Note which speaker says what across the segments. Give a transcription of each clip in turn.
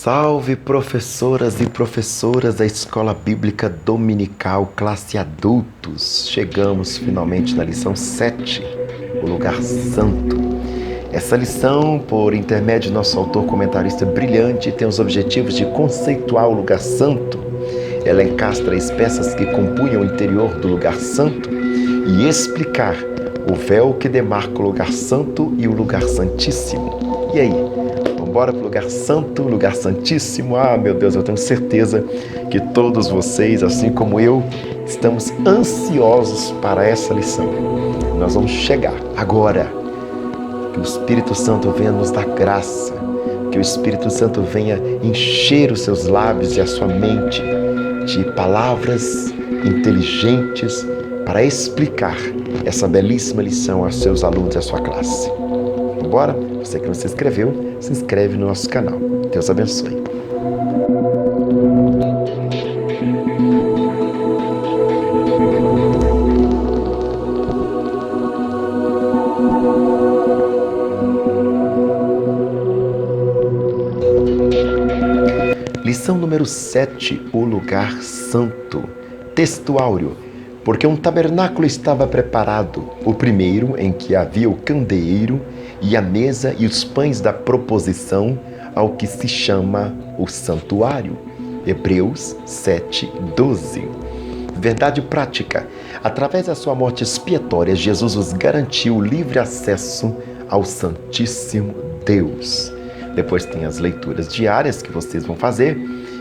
Speaker 1: Salve, professoras e professoras da Escola Bíblica Dominical Classe Adultos! Chegamos finalmente na lição 7, o lugar santo. Essa lição, por intermédio de nosso autor comentarista brilhante, tem os objetivos de conceituar o lugar santo, elencar as 3 peças que compunham o interior do lugar santo e explicar o véu que demarca o lugar santo e o lugar santíssimo. E aí? Bora para o lugar santo, lugar santíssimo. Ah, meu Deus, eu tenho certeza que todos vocês, assim como eu, estamos ansiosos para essa lição. Nós vamos chegar agora. Que o Espírito Santo venha nos dar graça, que o Espírito Santo venha encher os seus lábios e a sua mente de palavras inteligentes para explicar essa belíssima lição aos seus alunos e à sua classe. Bora? Você que não se inscreveu, se inscreve no nosso canal. Deus abençoe. Lição número 7, o lugar santo. Texto áureo. Porque um tabernáculo estava preparado, o primeiro em que havia o candeeiro e a mesa e os pães da proposição ao que se chama o santuário. Hebreus 7:12. Verdade prática. Através da sua morte expiatória, Jesus os garantiu livre acesso ao Santíssimo Deus. Depois tem as leituras diárias que vocês vão fazer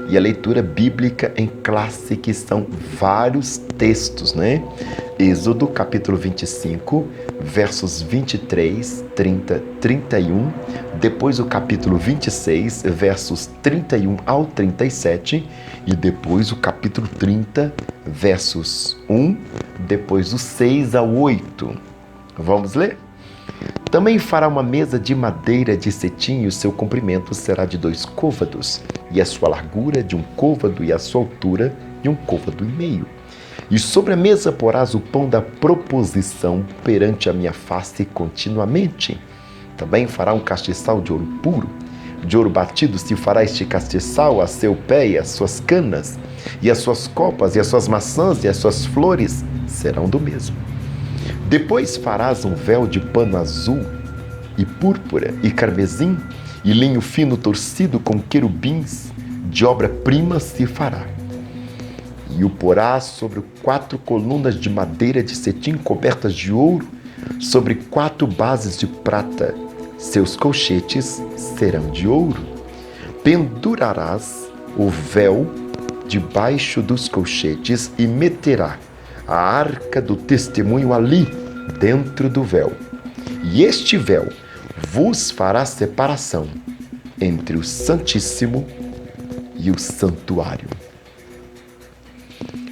Speaker 1: e a leitura bíblica em classe, que são vários textos, né? Êxodo, capítulo 25, versos 23, 30, 31. Depois o capítulo 26, versos 31 ao 37. E depois o capítulo 30, versos 1. Depois o 6 ao 8. Vamos ler? Também fará uma mesa de madeira de cetim, e o seu comprimento será de 2 côvados, e a sua largura de 1 côvado, e a sua altura de 1 côvado e meio. E sobre a mesa porás o pão da proposição perante a minha face continuamente. Também fará um castiçal de ouro puro. De ouro batido se fará este castiçal a seu pé e as suas canas, e as suas copas, e as suas maçãs, e as suas flores serão do mesmo. Depois farás um véu de pano azul, e púrpura, e carmesim, e linho fino torcido com querubins, de obra-prima se fará. E o porás sobre 4 colunas de madeira de cetim cobertas de ouro, sobre 4 bases de prata. Seus colchetes serão de ouro. Pendurarás o véu debaixo dos colchetes e meterá a arca do testemunho ali, dentro do véu. E este véu vos fará separação entre o Santíssimo e o Santuário.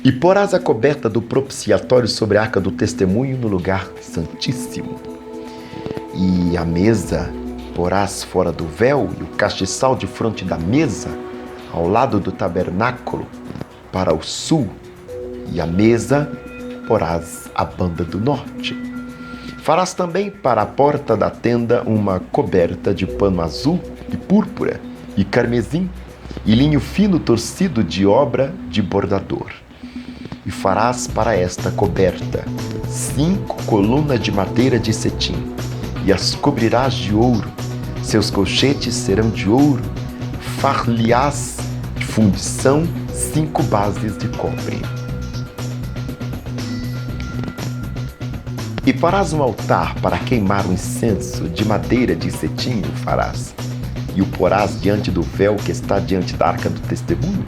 Speaker 1: E porás a coberta do propiciatório sobre a arca do testemunho no lugar santíssimo. E a mesa porás fora do véu, e o castiçal de fronte da mesa, ao lado do tabernáculo, para o sul, e a mesa porás à banda do norte. Farás também para a porta da tenda uma coberta de pano azul e púrpura e carmesim e linho fino torcido de obra de bordador. E farás para esta coberta 5 colunas de madeira de cetim, e as cobrirás de ouro. Seus colchetes serão de ouro. Far-lhe-ás de fundição 5 bases de cobre. E farás um altar para queimar o incenso, de madeira de cetim o farás. E o porás diante do véu que está diante da arca do testemunho,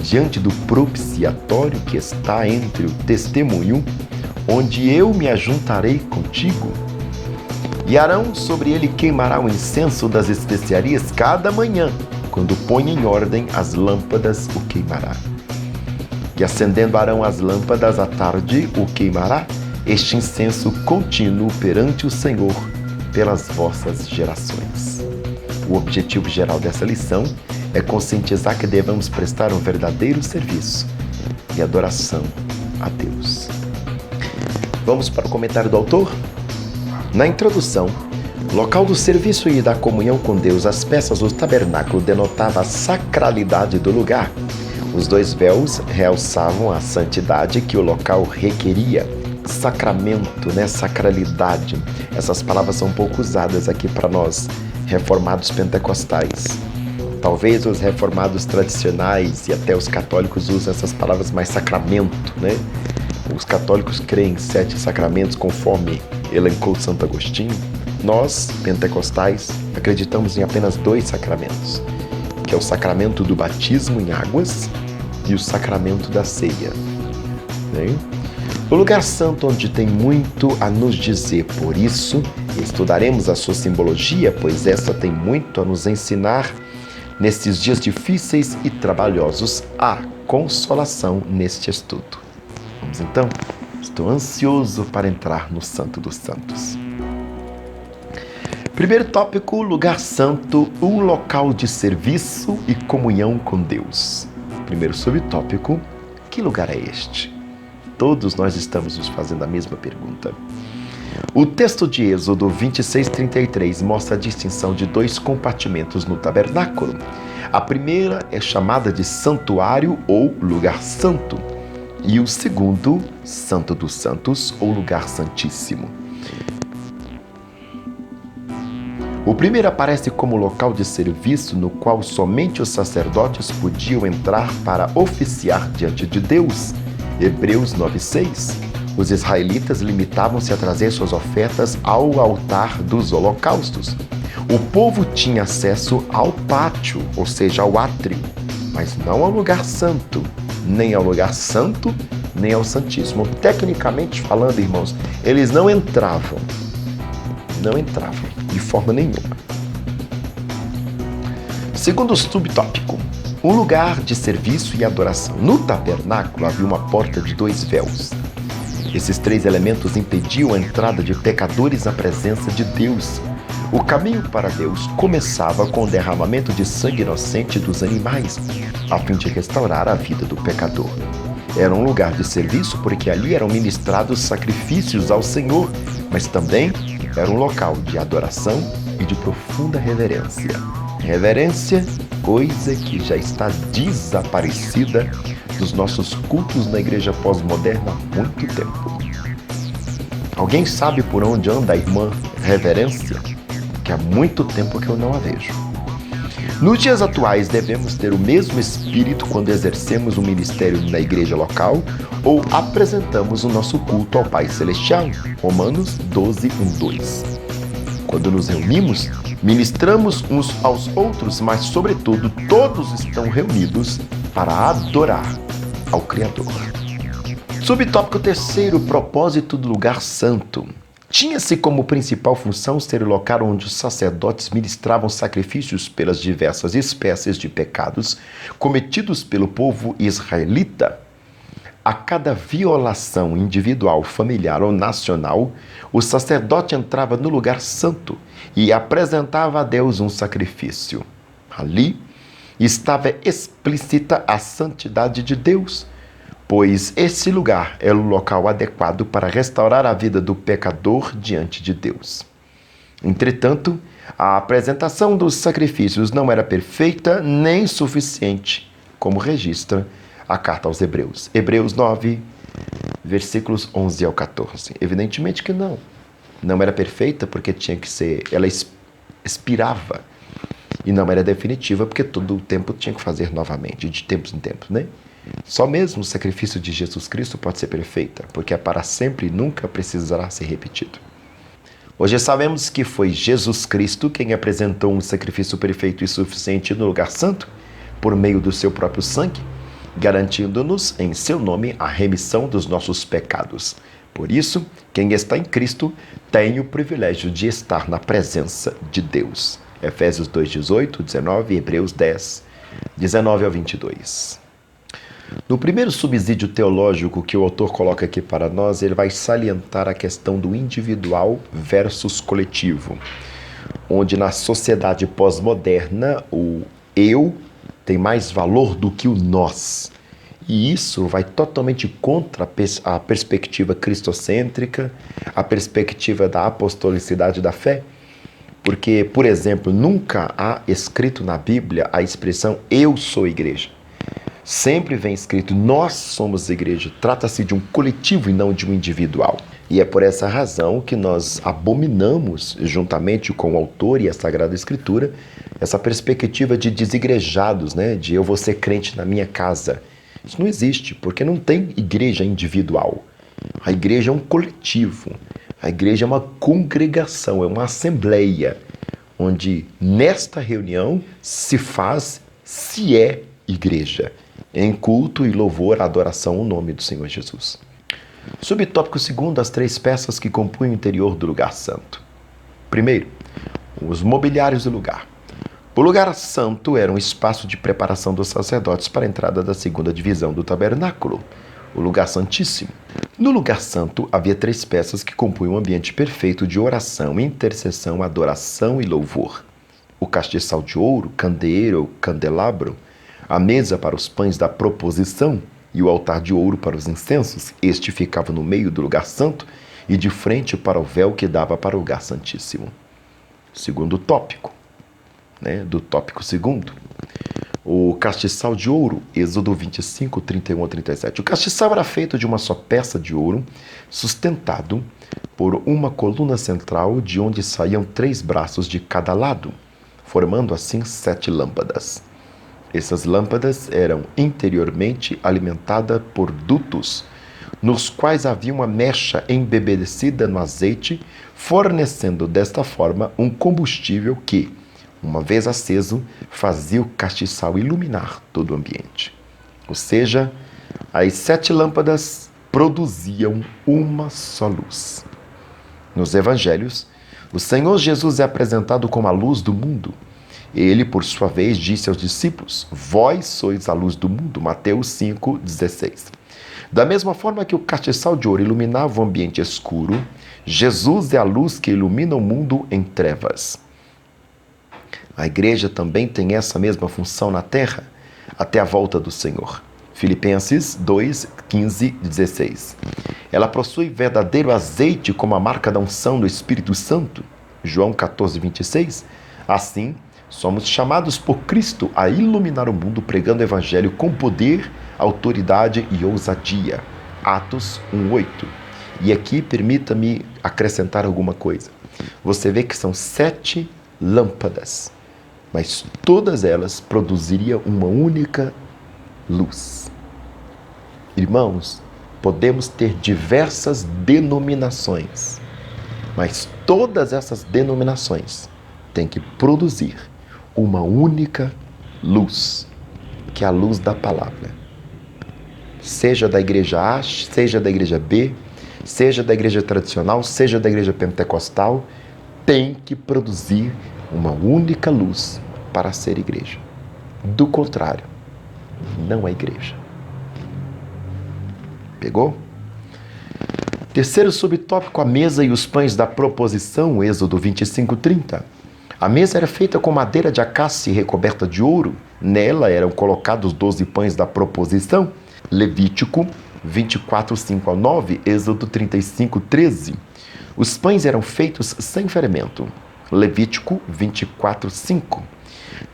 Speaker 1: diante do propiciatório que está entre o testemunho, onde eu me ajuntarei contigo. E Arão sobre ele queimará o incenso das especiarias cada manhã, quando põe em ordem as lâmpadas o queimará. E acendendo Arão as lâmpadas à tarde o queimará, este incenso contínuo perante o Senhor pelas vossas gerações. O objetivo geral dessa lição é conscientizar que devemos prestar um verdadeiro serviço e adoração a Deus. Vamos para o comentário do autor? Na introdução, Local do serviço e da comunhão com Deus, as peças do tabernáculo denotavam a sacralidade do lugar. Os dois véus realçavam a santidade que o local requeria. Sacramento, sacralidade. Essas palavras são um pouco usadas aqui para nós, reformados pentecostais. Talvez os reformados tradicionais e até os católicos usam essas palavras mais sacramento, Os católicos creem em 7 sacramentos, conforme elencou Santo Agostinho. Nós, pentecostais, acreditamos em apenas 2 sacramentos, que é o sacramento do batismo em águas e o sacramento da ceia. O lugar santo onde tem muito a nos dizer, por isso estudaremos a sua simbologia, pois essa tem muito a nos ensinar nestes dias difíceis e trabalhosos. Há consolação neste estudo. Vamos então? Estou ansioso para entrar no Santo dos Santos. Primeiro tópico, lugar santo, um local de serviço e comunhão com Deus. Primeiro subtópico, que lugar é este? Todos nós estamos nos fazendo a mesma pergunta. O texto de Êxodo 26:33 mostra a distinção de 2 compartimentos no tabernáculo. A primeira é chamada de santuário ou lugar santo, e o segundo, Santo dos Santos ou lugar santíssimo. O primeiro aparece como local de serviço no qual somente os sacerdotes podiam entrar para oficiar diante de Deus. Hebreus 9:6. Os israelitas limitavam-se a trazer suas ofertas ao altar dos holocaustos. O povo tinha acesso ao pátio, ou seja, ao átrio, mas não ao lugar santo, nem ao lugar santo, nem ao santíssimo. Tecnicamente falando, irmãos, eles não entravam de forma nenhuma. Segundo subtópico, um lugar de serviço e adoração. No tabernáculo havia uma porta de 2 véus. Esses 3 elementos impediam a entrada de pecadores na presença de Deus. O caminho para Deus começava com o derramamento de sangue inocente dos animais, a fim de restaurar a vida do pecador. Era um lugar de serviço porque ali eram ministrados sacrifícios ao Senhor, mas também era um local de adoração e de profunda reverência. Reverência, coisa que já está desaparecida dos nossos cultos na igreja pós-moderna há muito tempo. Alguém sabe por onde anda a irmã Reverência? Que há muito tempo que eu não a vejo. Nos dias atuais, devemos ter o mesmo espírito quando exercemos um ministério na igreja local ou apresentamos o nosso culto ao Pai Celestial. Romanos 12:1-2. Quando nos reunimos, ministramos uns aos outros, mas, sobretudo, todos estão reunidos para adorar ao Criador. Subtópico 3º, propósito do lugar santo. Tinha-se como principal função ser o local onde os sacerdotes ministravam sacrifícios pelas diversas espécies de pecados cometidos pelo povo israelita. A cada violação individual, familiar ou nacional, o sacerdote entrava no lugar santo e apresentava a Deus um sacrifício. Ali estava explícita a santidade de Deus, pois esse lugar era o local adequado para restaurar a vida do pecador diante de Deus. Entretanto, a apresentação dos sacrifícios não era perfeita nem suficiente, como registra a carta aos Hebreus. Hebreus 9, versículos 11 ao 14. Evidentemente que não. Não era perfeita porque tinha que ser, ela expirava. E não era definitiva porque todo o tempo tinha que fazer novamente, de tempos em tempos, Só mesmo o sacrifício de Jesus Cristo pode ser perfeita, porque é para sempre e nunca precisará ser repetido. Hoje sabemos que foi Jesus Cristo quem apresentou um sacrifício perfeito e suficiente no lugar santo, por meio do seu próprio sangue, garantindo-nos em seu nome a remissão dos nossos pecados. Por isso, quem está em Cristo tem o privilégio de estar na presença de Deus. Efésios 2:18, 19 e Hebreus 10, 19 ao 22. No primeiro subsídio teológico que o autor coloca aqui para nós, ele vai salientar a questão do individual versus coletivo, onde na sociedade pós-moderna o eu tem mais valor do que o nós. E isso vai totalmente contra a perspectiva cristocêntrica, a perspectiva da apostolicidade da fé, Porque, por exemplo, nunca há escrito na Bíblia a expressão eu sou igreja. Sempre vem escrito nós somos igreja. Trata-se de um coletivo e não de um individual. E é por essa razão que nós abominamos, juntamente com o autor e a Sagrada Escritura, essa perspectiva de desigrejados, né? De eu vou ser crente na minha casa. Isso não existe, porque não tem igreja individual. A igreja é um coletivo. A igreja é uma congregação, é uma assembleia, onde nesta reunião se é igreja, em culto e louvor, adoração ao nome do Senhor Jesus. Subtópico 2, as 3 peças que compõem o interior do lugar santo. Primeiro, os mobiliários do lugar. O lugar santo era um espaço de preparação dos sacerdotes para a entrada da segunda divisão do tabernáculo, o lugar santíssimo. No lugar santo havia 3 peças que compunham um ambiente perfeito de oração, intercessão, adoração e louvor. O castiçal de ouro, candeeiro ou candelabro, a mesa para os pães da proposição e o altar de ouro para os incensos. Este ficava no meio do lugar santo e de frente para o véu que dava para o lugar santíssimo. Segundo tópico, do tópico 2. O castiçal de ouro, Êxodo 25, 31 a 37. O castiçal era feito de uma só peça de ouro, sustentado por uma coluna central de onde saíam 3 braços de cada lado, formando assim 7 lâmpadas. Essas lâmpadas eram interiormente alimentadas por dutos, nos quais havia uma mecha embebedecida no azeite, fornecendo desta forma um combustível que, uma vez aceso, fazia o castiçal iluminar todo o ambiente. Ou seja, as 7 lâmpadas produziam uma só luz. Nos evangelhos, o Senhor Jesus é apresentado como a luz do mundo. Ele, por sua vez, disse aos discípulos: vós sois a luz do mundo. Mateus 5,16. Da mesma forma que o castiçal de ouro iluminava o ambiente escuro, Jesus é a luz que ilumina o mundo em trevas. A igreja também tem essa mesma função na terra, até a volta do Senhor. Filipenses 2, 15 e 16. Ela possui verdadeiro azeite como a marca da unção do Espírito Santo. João 14, 26. Assim, somos chamados por Cristo a iluminar o mundo pregando o Evangelho com poder, autoridade e ousadia. Atos 1:8. E aqui permita-me acrescentar alguma coisa. Você vê que são 7 lâmpadas, mas todas elas produziriam uma única luz. Irmãos, podemos ter diversas denominações, mas todas essas denominações têm que produzir uma única luz, que é a luz da palavra. Seja da igreja A, seja da igreja B, seja da igreja tradicional, seja da igreja pentecostal, tem que produzir uma única luz para ser igreja. Do contrário, não é igreja. Pegou? Terceiro subtópico, a mesa e os pães da proposição, Êxodo 25, 30. A mesa era feita com madeira de acácia recoberta de ouro. Nela eram colocados 12 pães da proposição. Levítico 24, 5 ao 9, Êxodo 35, 13. Os pães eram feitos sem fermento. Levítico 24, 5.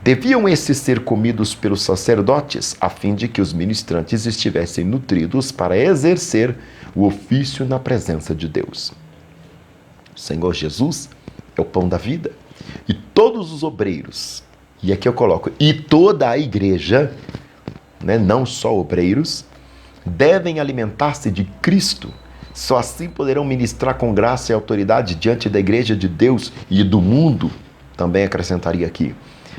Speaker 1: Deviam esses ser comidos pelos sacerdotes, a fim de que os ministrantes estivessem nutridos para exercer o ofício na presença de Deus. O Senhor Jesus é o pão da vida. E todos os obreiros, e aqui eu coloco, e toda a igreja, não só obreiros, devem alimentar-se de Cristo. Só assim poderão ministrar com graça e autoridade diante da igreja de Deus e do mundo, também acrescentaria aqui.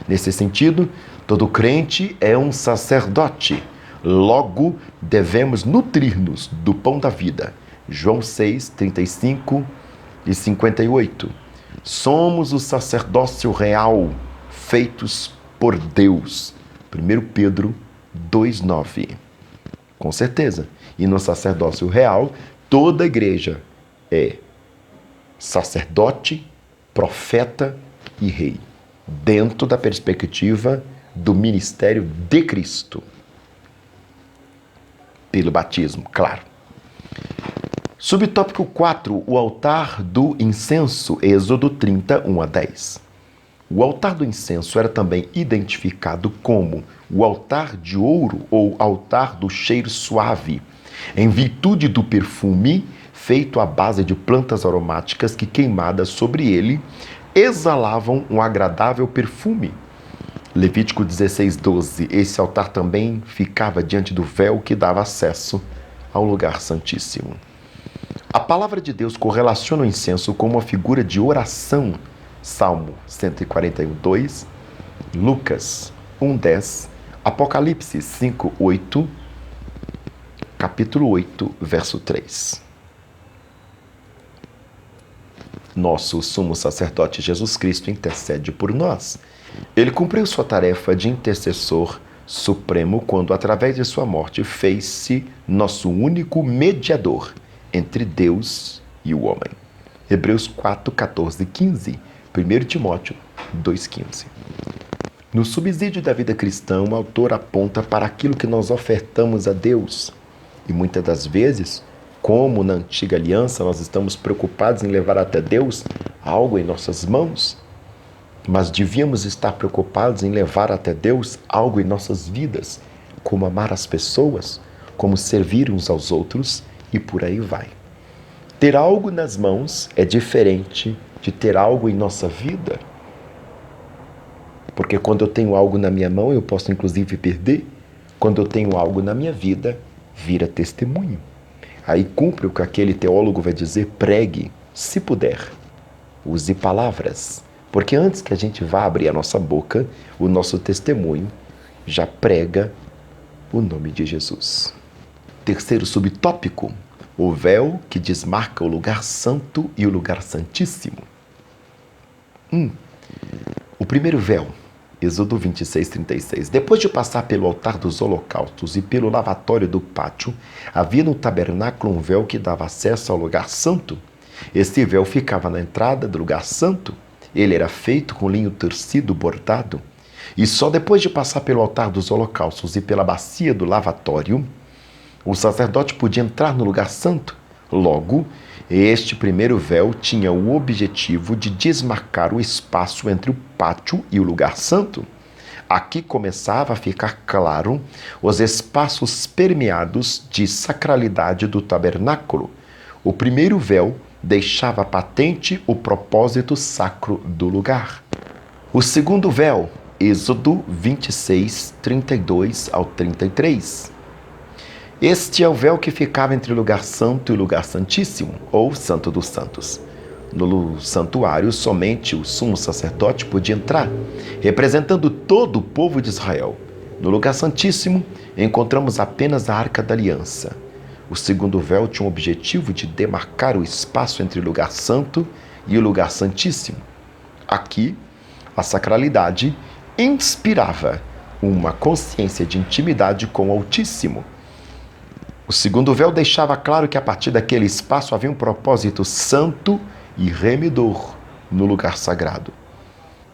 Speaker 1: Nesse sentido, todo crente é um sacerdote. Logo, devemos nutrir-nos do pão da vida. João 6, 35 e 58. Somos o sacerdócio real, feitos por Deus. 1 Pedro 2,9. Com certeza. E no sacerdócio real, toda a igreja é sacerdote, profeta e rei, dentro da perspectiva do ministério de Cristo. Pelo batismo, claro. Subtópico 4, o altar do incenso, Êxodo 30, 1 a 10. O altar do incenso era também identificado como o altar de ouro ou altar do cheiro suave, em virtude do perfume feito à base de plantas aromáticas que, queimadas sobre ele, exalavam um agradável perfume. Levítico 16, 12. Esse altar também ficava diante do véu que dava acesso ao lugar santíssimo. A palavra de Deus correlaciona o incenso com uma figura de oração. Salmo 141, 2, Lucas 1, 10, Apocalipse 5, 8, capítulo 8, verso 3. Nosso sumo sacerdote Jesus Cristo intercede por nós. Ele cumpriu sua tarefa de intercessor supremo quando, através de sua morte, fez-se nosso único mediador entre Deus e o homem. Hebreus 4, 14 e 15, 1 Timóteo 2, 15. No subsídio da vida cristã, o autor aponta para aquilo que nós ofertamos a Deus. E muitas das vezes, como na antiga aliança, nós estamos preocupados em levar até Deus algo em nossas mãos, mas devíamos estar preocupados em levar até Deus algo em nossas vidas, como amar as pessoas, como servir uns aos outros e por aí vai. Ter algo nas mãos é diferente de ter algo em nossa vida, porque quando eu tenho algo na minha mão, eu posso inclusive perder. Quando eu tenho algo na minha vida, vira testemunho. Aí cumpre o que aquele teólogo vai dizer: pregue, se puder. Use palavras, porque antes que a gente vá abrir a nossa boca, o nosso testemunho já prega o nome de Jesus. Terceiro subtópico, o véu que desmarca o lugar santo e o lugar santíssimo. O primeiro véu, Êxodo 26, 36. Depois de passar pelo altar dos holocaustos e pelo lavatório do pátio, havia no tabernáculo um véu que dava acesso ao lugar santo. Este véu ficava na entrada do lugar santo. Ele era feito com linho tecido bordado. E só depois de passar pelo altar dos holocaustos e pela bacia do lavatório, o sacerdote podia entrar no lugar santo. Logo, este primeiro véu tinha o objetivo de desmarcar o espaço entre o pátio e o lugar santo. Aqui começava a ficar claro os espaços permeados de sacralidade do tabernáculo. O primeiro véu deixava patente o propósito sacro do lugar. O segundo véu, Êxodo 26, 32 ao 33. Este é o véu que ficava entre o lugar santo e o lugar santíssimo, ou Santo dos Santos. No santuário, somente o sumo sacerdote podia entrar, representando todo o povo de Israel. No lugar santíssimo, encontramos apenas a Arca da Aliança. O segundo véu tinha o objetivo de demarcar o espaço entre o lugar santo e o lugar santíssimo. Aqui, a sacralidade inspirava uma consciência de intimidade com o Altíssimo. O segundo véu deixava claro que a partir daquele espaço havia um propósito santo e remidor no lugar sagrado.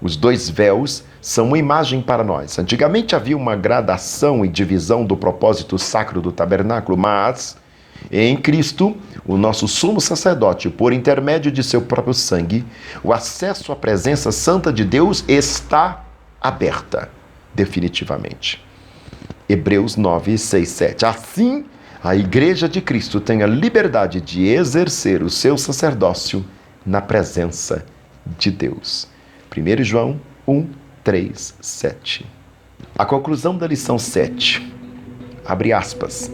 Speaker 1: Os dois véus são uma imagem para nós. Antigamente havia uma gradação e divisão do propósito sacro do tabernáculo, mas em Cristo, o nosso sumo sacerdote, por intermédio de seu próprio sangue, o acesso à presença santa de Deus está aberta, definitivamente. Hebreus 9, 6, 7. Assim, a Igreja de Cristo tem a liberdade de exercer o seu sacerdócio na presença de Deus. 1 João 1, 3, 7. A conclusão da lição 7. Abre aspas.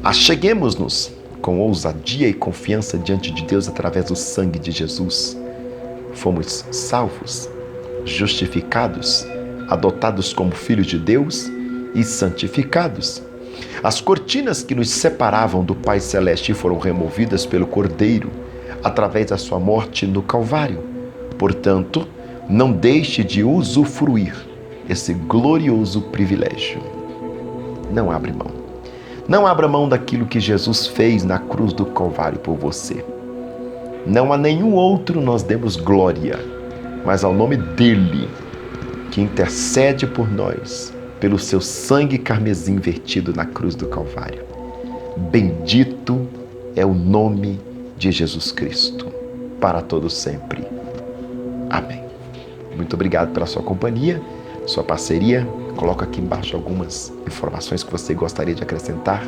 Speaker 1: Acheguemos-nos com ousadia e confiança diante de Deus através do sangue de Jesus. Fomos salvos, justificados, adotados como filhos de Deus e santificados. As cortinas que nos separavam do Pai Celeste foram removidas pelo Cordeiro através da sua morte no Calvário. Portanto, não deixe de usufruir esse glorioso privilégio. Não abre mão. Não abra mão daquilo que Jesus fez na cruz do Calvário por você. Não a nenhum outro nós demos glória, mas ao nome dele, que intercede por nós, pelo seu sangue carmesim vertido na cruz do Calvário. Bendito é o nome de Jesus Cristo, para todos sempre. Amém. Muito obrigado pela sua companhia, sua parceria. Coloca aqui embaixo algumas informações que você gostaria de acrescentar,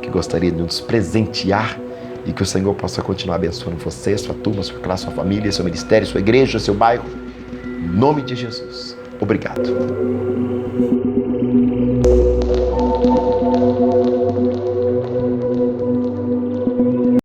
Speaker 1: que gostaria de nos presentear, e que o Senhor possa continuar abençoando você, sua turma, sua classe, sua família, seu ministério, sua igreja, seu bairro. Em nome de Jesus. Obrigado.